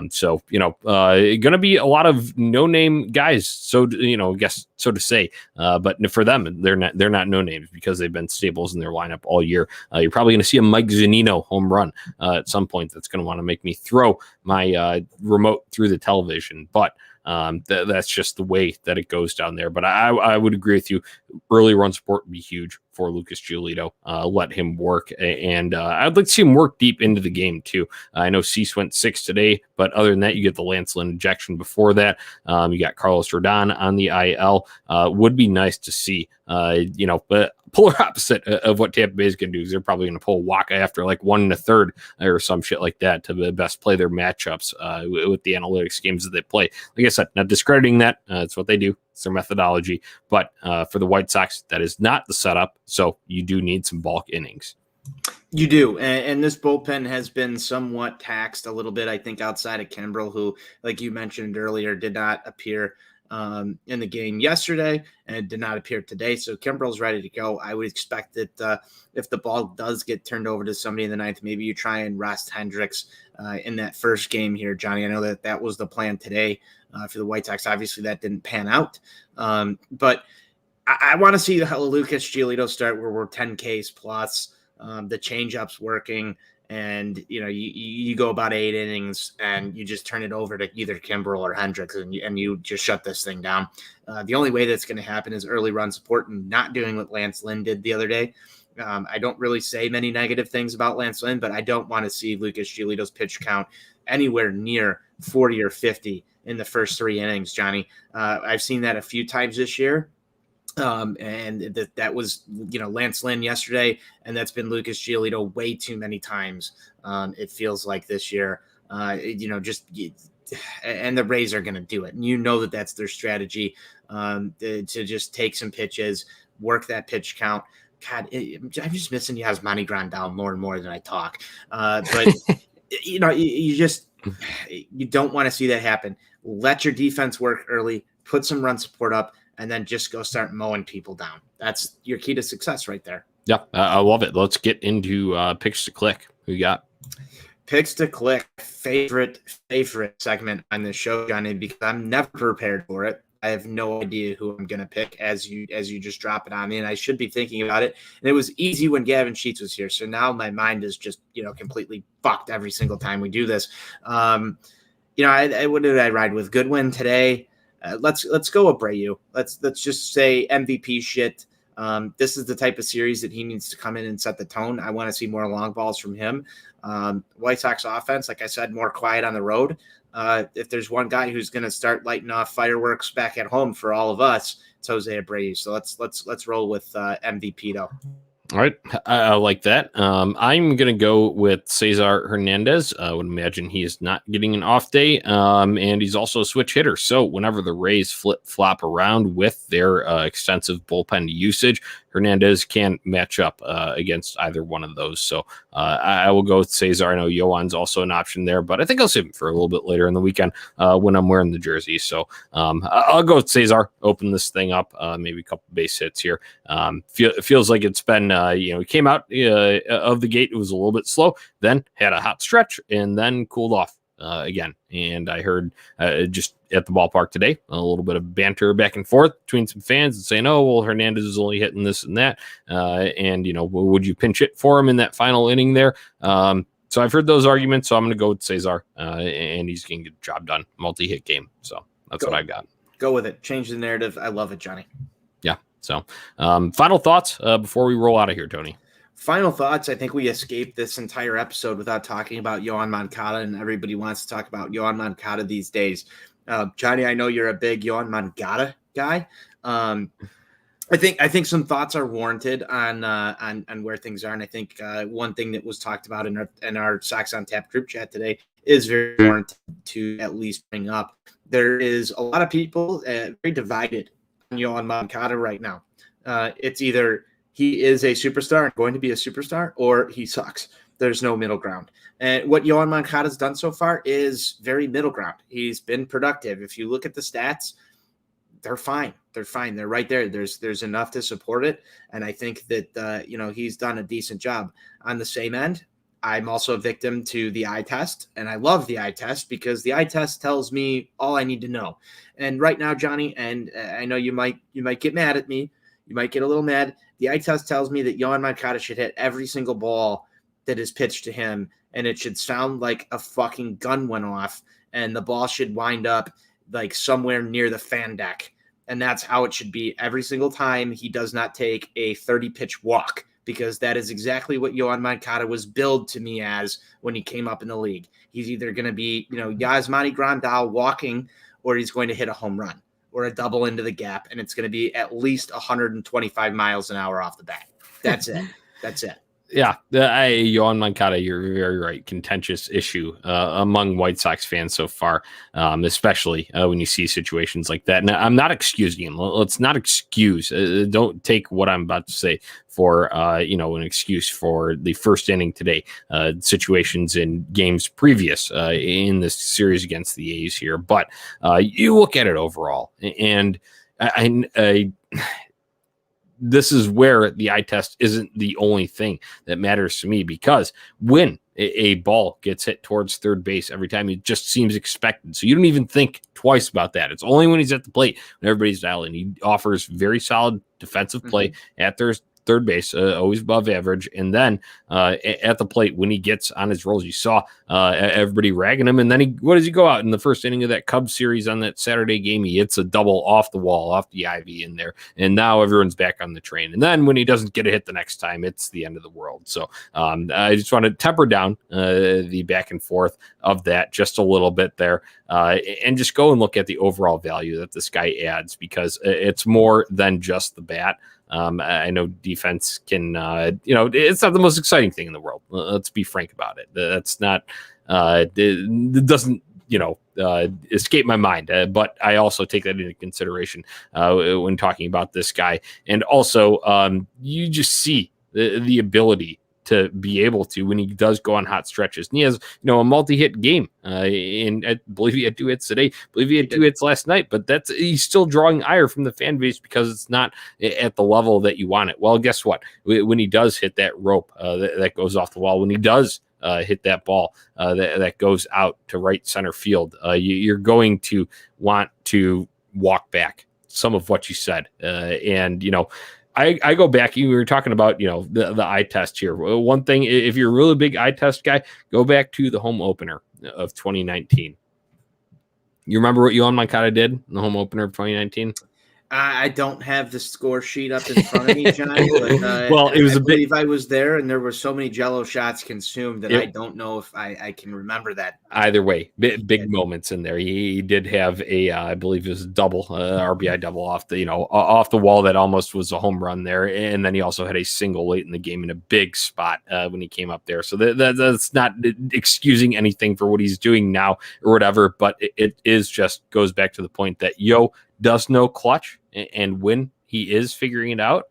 So, going to be a lot of no-name guys. So, I guess so to say. But for them, they're not no-names, because they've been staples in their lineup all year. You're probably going to see a Mike Zunino home run at some point. That's going to want to make me throw my remote through the television. But that's just the way that it goes down there. But I would agree with you. Early run support would be huge for Lucas Giolito. Let him work. And I'd like to see him work deep into the game, too. I know Cease went 6 today, but other than that, you get the Lance Lynn injection before that. You got Carlos Rodon on the IL. Would be nice to see, but polar opposite of what Tampa Bay is going to do, is they're probably going to pull Waka after like 1 1/3 or some shit like that to best play their matchups with the analytics games that they play. Like I said, not discrediting that. It's what they do. It's their methodology. But for the White Sox, that is not the setup. So you do need some bulk innings. You do. And this bullpen has been somewhat taxed a little bit, I think, outside of Kimbrel, who, like you mentioned earlier, did not appear in the game yesterday and did not appear today. So Kimbrel's ready to go. I would expect that if the ball does get turned over to somebody in the ninth, maybe you try and rest Hendricks in that first game here, Johnny. I know that was the plan today for the White Sox. Obviously, that didn't pan out. But I want to see how Lucas Giolito start where we're 10 Ks plus, the change-ups working. And, you go about 8 innings and you just turn it over to either Kimbrel or Hendricks and you just shut this thing down. The only way that's going to happen is early run support and not doing what Lance Lynn did the other day. I don't really say many negative things about Lance Lynn, but I don't want to see Lucas Giolito's pitch count anywhere near 40 or 50 in the first 3 innings, Johnny. I've seen that a few times this year. And that was, Lance Lynn yesterday, and that's been Lucas Giolito way too many times. It feels like this year, and the Rays are going to do it. And that's their strategy, to just take some pitches, work that pitch count. God, I'm just missing Yasmani Grandal more and more than I talk. But you don't want to see that happen. Let your defense work early, put some run support up, and then just go start mowing people down. That's your key to success right there. Yeah, I love it. Let's get into picks to click. Who you got? Picks to click, favorite segment on this show, Johnny, because I'm never prepared for it. I have no idea who I'm going to pick as you just drop it on me, and I should be thinking about it. And it was easy when Gavin Sheets was here, so now my mind is just completely fucked every single time we do this. What did I ride with? Goodwin today. Let's go Abreu. Let's just say MVP shit. This is the type of series that he needs to come in and set the tone. I want to see more long balls from him. White Sox offense, like I said, more quiet on the road. If there's one guy who's going to start lighting off fireworks back at home for all of us, it's Jose Abreu. So let's roll with MVP though. All right. I like that. I'm going to go with Cesar Hernandez. I would imagine he is not getting an off day. And he's also a switch hitter. So whenever the Rays flip-flop around with their extensive bullpen usage, Hernandez can match up against either one of those. So I will go with Cesar. I know Yoan's also an option there, but I think I'll save him for a little bit later in the weekend when I'm wearing the jersey. So I'll go with Cesar, open this thing up, maybe a couple base hits here. It feels like it's been, he came out of the gate. It was a little bit slow, then had a hot stretch, and then cooled off again. And I heard just at the ballpark today a little bit of banter back and forth between some fans and saying, oh, well, Hernandez is only hitting this and that. And would you pinch it for him in that final inning there? So I've heard those arguments. So I'm going to go with Cesar, and he's going to get the job done. Multi-hit game. So that's what I've got. Go with it. Change the narrative. I love it, Johnny. Yeah. So final thoughts before we roll out of here, Tony. Final thoughts. I think we escaped this entire episode without talking about Yoan Moncada, and everybody wants to talk about Yoan Moncada these days. Johnny, I know you're a big Yoan Moncada guy. I think some thoughts are warranted on where things are, and I think one thing that was talked about in our Sox on Tap group chat today is very warranted to at least bring up. There is a lot of people very divided on Yoan Moncada right now. It's either he is a superstar and going to be a superstar, or he sucks. There's no middle ground. And what Yoan Moncada's done so far is very middle ground. He's been productive. If you look at the stats, they're fine. They're fine. They're right there. There's enough to support it. And I think that, he's done a decent job. On the same end, I'm also a victim to the eye test. And I love the eye test because the eye test tells me all I need to know. And right now, Johnny, and I know you might get mad at me. You might get a little mad. The eye test tells me that Yoan Moncada should hit every single ball that is pitched to him, and it should sound like a fucking gun went off, and the ball should wind up like somewhere near the fan deck. And that's how it should be every single time he does not take a 30-pitch walk, because that is exactly what Yoan Moncada was billed to me as when he came up in the league. He's either going to be, Yasmani Grandal walking, or he's going to hit a home run or a double into the gap, and it's going to be at least 125 miles an hour off the bat. That's it. That's it. Yeah, Yoan Moncada, you're very right. Contentious issue among White Sox fans so far, especially when you see situations like that. Now, I'm not excusing him. Let's not excuse. Don't take what I'm about to say for an excuse for the first inning today. Situations in games previous in this series against the A's here, but you look at it overall, and I this is where the eye test isn't the only thing that matters to me, because when a ball gets hit towards third base every time, it just seems expected. So you don't even think twice about that. It's only when he's at the plate, when everybody's dialing. He offers very solid defensive play at third base, always above average. And then at the plate, when he gets on his rolls, you saw everybody ragging him. And then what does he go out in the first inning of that Cubs series on that Saturday game? He hits a double off the wall, off the ivy in there. And now everyone's back on the train. And then when he doesn't get a hit the next time, it's the end of the world. So I just want to temper down the back and forth of that just a little bit there, and just go and look at the overall value that this guy adds, because it's more than just the bat. I know defense can, it's not the most exciting thing in the world. Let's be frank about it. That's not, it doesn't, escape my mind. But I also take that into consideration when talking about this guy. And also, you just see the ability to be able to, when he does go on hot stretches. And he has, a multi-hit game. And I believe he had 2 hits today. I believe he had 2 hits last night. But he's still drawing ire from the fan base because it's not at the level that you want it. Well, guess what? When he does hit that rope that goes off the wall, when he does hit that ball that goes out to right center field, you're going to want to walk back some of what you said. And, I go back, we were talking about, the eye test here. One thing, if you're a really big eye test guy, go back to the home opener of 2019. You remember what Yohan Moncada did in the home opener of 2019? I don't have the score sheet up in front of me, Johnny. But, well, it was I believe I was there, and there were so many Jello shots consumed that I don't know if I can remember that. Either way, big moments in there. He did have I believe it was a double, RBI double off the off the wall that almost was a home run there, and then he also had a single late in the game in a big spot when he came up there. So that's not excusing anything for what he's doing now or whatever, but it is just goes back to the point that Yo does know clutch, and when he is figuring it out,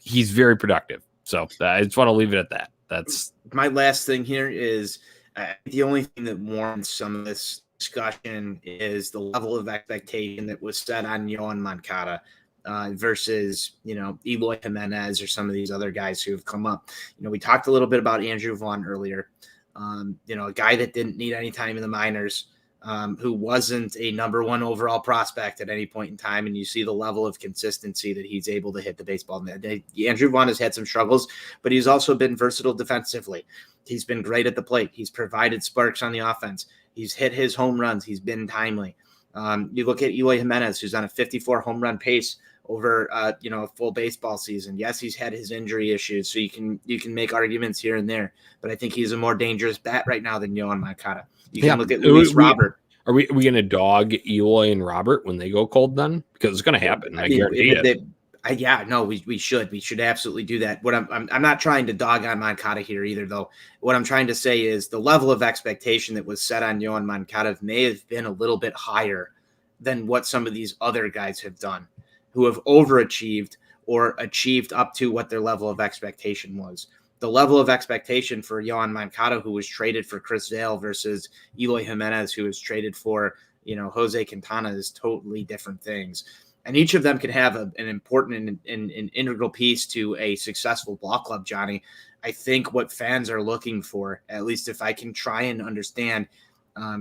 he's very productive. So I just want to leave it at that. That's my last thing here is the only thing that warrants some of this discussion is the level of expectation that was set on Yohan Moncada versus, Eli Jimenez or some of these other guys who have come up. We talked a little bit about Andrew Vaughn earlier, a guy that didn't need any time in the minors, who wasn't a number one overall prospect at any point in time. And you see the level of consistency that he's able to hit the baseball. Andrew Vaughn has had some struggles, but he's also been versatile defensively. He's been great at the plate. He's provided sparks on the offense. He's hit his home runs. He's been timely. You look at Eli Jimenez, who's on a 54 home run pace over, a full baseball season. Yes, he's had his injury issues, so you can make arguments here and there, but I think he's a more dangerous bat right now than Yohan Moncada. You can look at Luis Robert. Are we going to dog Eloy and Robert when they go cold then? Because it's going to happen. I guarantee it. We should. We should absolutely do that. What I'm not trying to dog on Moncada here either, though. What I'm trying to say is the level of expectation that was set on Yohan Moncada may have been a little bit higher than what some of these other guys have done, who have overachieved or achieved up to what their level of expectation was. The level of expectation for Yohan Moncada, who was traded for Chris Vail, versus Eloy Jimenez, who was traded for, Jose Quintana, is totally different things. And each of them can have an important and integral piece to a successful ball club, Johnny. I think what fans are looking for, at least if I can try and understand,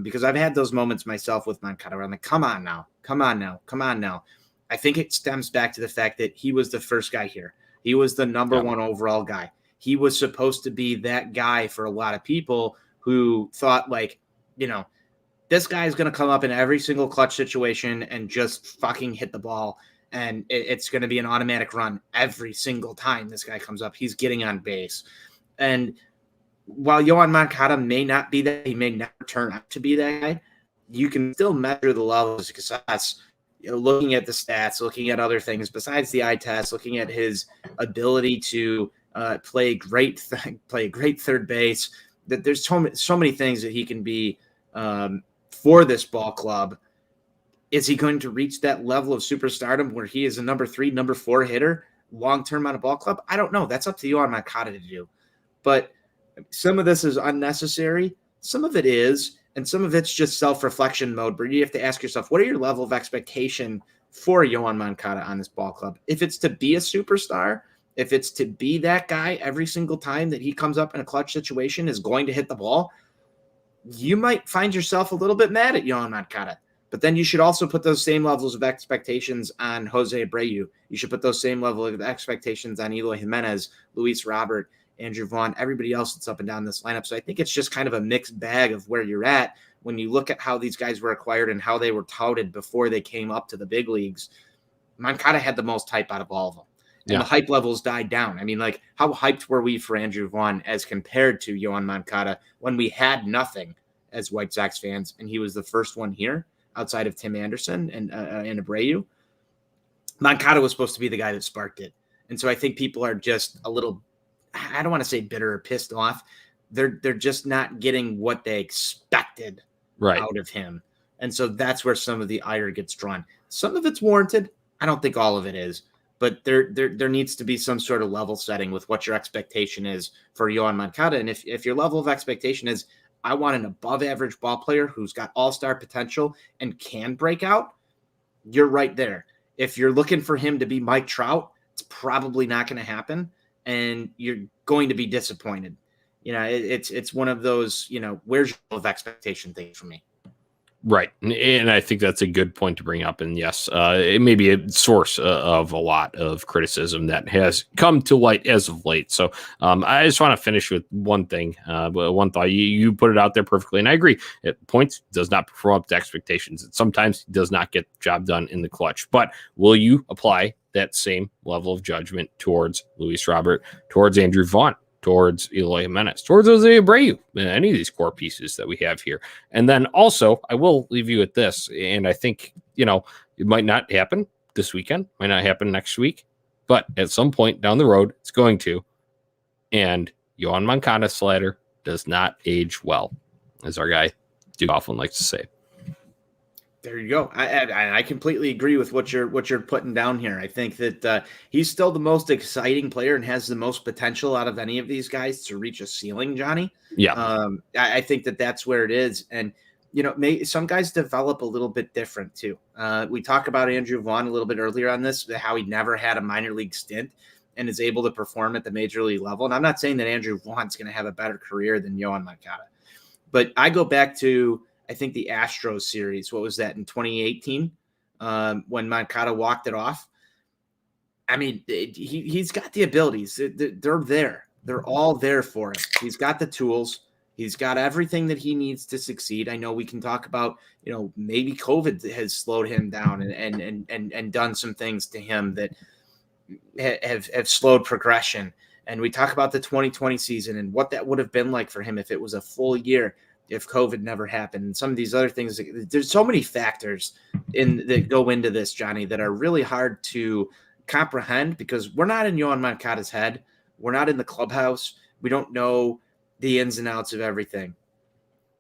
because I've had those moments myself with Moncada where I'm like, come on now. I think it stems back to the fact that he was the first guy here. He was the number one overall guy. He was supposed to be that guy for a lot of people who thought this guy is going to come up in every single clutch situation and just fucking hit the ball. And it's going to be an automatic run every single time this guy comes up. He's getting on base. And while Yohan Moncada may not be that, he may never turn out to be that guy, you can still measure the level of success, looking at the stats, looking at other things besides the eye test, looking at his ability to play a great third base. That there's so many things that he can be for this ball club. Is he going to reach that level of superstardom where he is a number 3, number 4 hitter long-term on a ball club? I don't know. That's up to Yohan Moncada to do. But some of this is unnecessary. Some of it is, and some of it's just self-reflection mode where you have to ask yourself, what are your level of expectation for Yohan Moncada on this ball club? If it's to be a superstar, if it's to be that guy every single time that he comes up in a clutch situation is going to hit the ball, you might find yourself a little bit mad at Yohan Moncada. But then you should also put those same levels of expectations on Jose Abreu. You should put those same level of expectations on Eloy Jimenez, Luis Robert, Andrew Vaughn, everybody else that's up and down this lineup. So I think it's just kind of a mixed bag of where you're at when you look at how these guys were acquired and how they were touted before they came up to the big leagues. Moncada had the most hype out of all of them. And the hype levels died down. I mean, how hyped were we for Andrew Vaughn as compared to Yohan Moncada when we had nothing as White Sox fans, and he was the first one here outside of Tim Anderson and Abreu? Moncada was supposed to be the guy that sparked it. And so I think people are just a little, I don't want to say bitter or pissed off. They're just not getting what they expected out of him. And so that's where some of the ire gets drawn. Some of it's warranted. I don't think all of it is. But there needs to be some sort of level setting with what your expectation is for Yohan Moncada. And if your level of expectation is, I want an above average ball player who's got all-star potential and can break out, you're right there. If you're looking for him to be Mike Trout, it's probably not going to happen. And you're going to be disappointed. It's one of those, where's your level of expectation thing for me? Right. And I think that's a good point to bring up. And yes, it may be a source of a lot of criticism that has come to light as of late. So I just want to finish with one thing, one thought. You put it out there perfectly. And I agree. Points does not perform up to expectations. It sometimes does not get the job done in the clutch. But will you apply that same level of judgment towards Luis Robert, towards Andrew Vaughn, towards Eli Jimenez, towards Jose Abreu, any of these core pieces that we have here? And then also, I will leave you with this, and I think, it might not happen this weekend, might not happen next week, but at some point down the road, it's going to. And Yoan Moncada slider does not age well, as our guy Duke often likes to say. There you go. I completely agree with what you're putting down here. I think that he's still the most exciting player and has the most potential out of any of these guys to reach a ceiling, Johnny. Yeah. I think that that's where it is. And, some guys develop a little bit different too. We talked about Andrew Vaughn a little bit earlier on this, how he never had a minor league stint and is able to perform at the major league level. And I'm not saying that Andrew Vaughn's going to have a better career than Yoan Moncada, but I go back to, I think, the Astros series. What was that, in 2018 when Moncada walked it off? I mean, he's got the abilities. They're there. They're all there for him. He's got the tools. He's got everything that he needs to succeed. I know we can talk about, maybe COVID has slowed him down and done some things to him that have slowed progression. And we talk about the 2020 season and what that would have been like for him if it was a full year, if COVID never happened, and some of these other things. There's so many factors that go into this, Johnny, that are really hard to comprehend because we're not in Yoan Moncada's head. We're not in the clubhouse. We don't know the ins and outs of everything.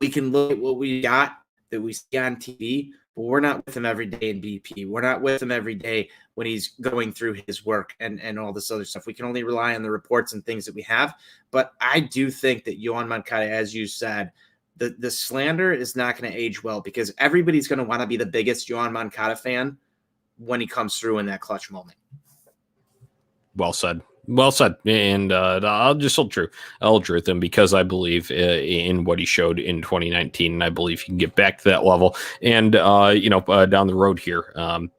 We can look at what we got that we see on TV, but we're not with him every day in BP. We're not with him every day when he's going through his work and all this other stuff. We can only rely on the reports and things that we have. But I do think that Yoan Moncada, as you said, the slander is not going to age well because everybody's going to want to be the biggest Yoan Moncada fan when he comes through in that clutch moment. Well said. Well said. And I'll just hold true with him because I believe in what he showed in 2019. And I believe he can get back to that level. And, down the road here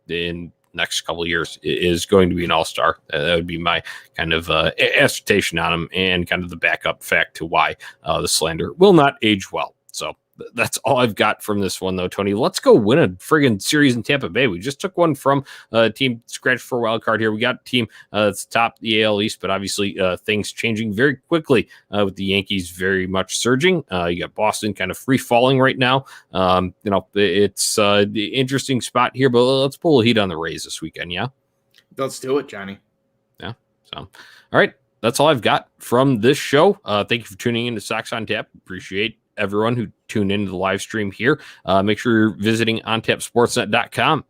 in next couple of years is going to be an all-star. That would be my kind of assertion on him and kind of the backup fact to why the slander will not age well. So that's all I've got from this one, though, Tony. Let's go win a friggin' series in Tampa Bay. We just took one from a team scratched for a wild card here. We got a team that's top the AL East, but obviously things changing very quickly with the Yankees very much surging. You got Boston kind of free falling right now. It's the interesting spot here, but let's pull a heat on the Rays this weekend. Yeah, let's do it, Johnny. Yeah. So, all right. That's all I've got from this show. Thank you for tuning in to Sox on Tap. Appreciate everyone who tuned into the live stream here. Make sure you're visiting ontapsportsnet.com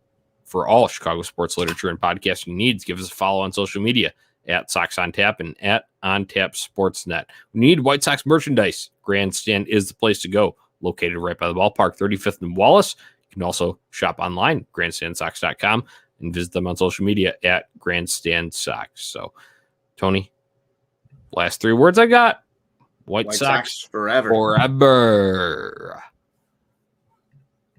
for all Chicago sports literature and podcasting needs. Give us a follow on social media at Sox on Tap and at OnTap Sportsnet. We need White Sox merchandise. Grandstand is the place to go. Located right by the ballpark, 35th and Wallace. You can also shop online, grandstandsox.com, and visit them on social media at Grandstand Sox. So, Tony, last three words I got. White Sox forever. Forever.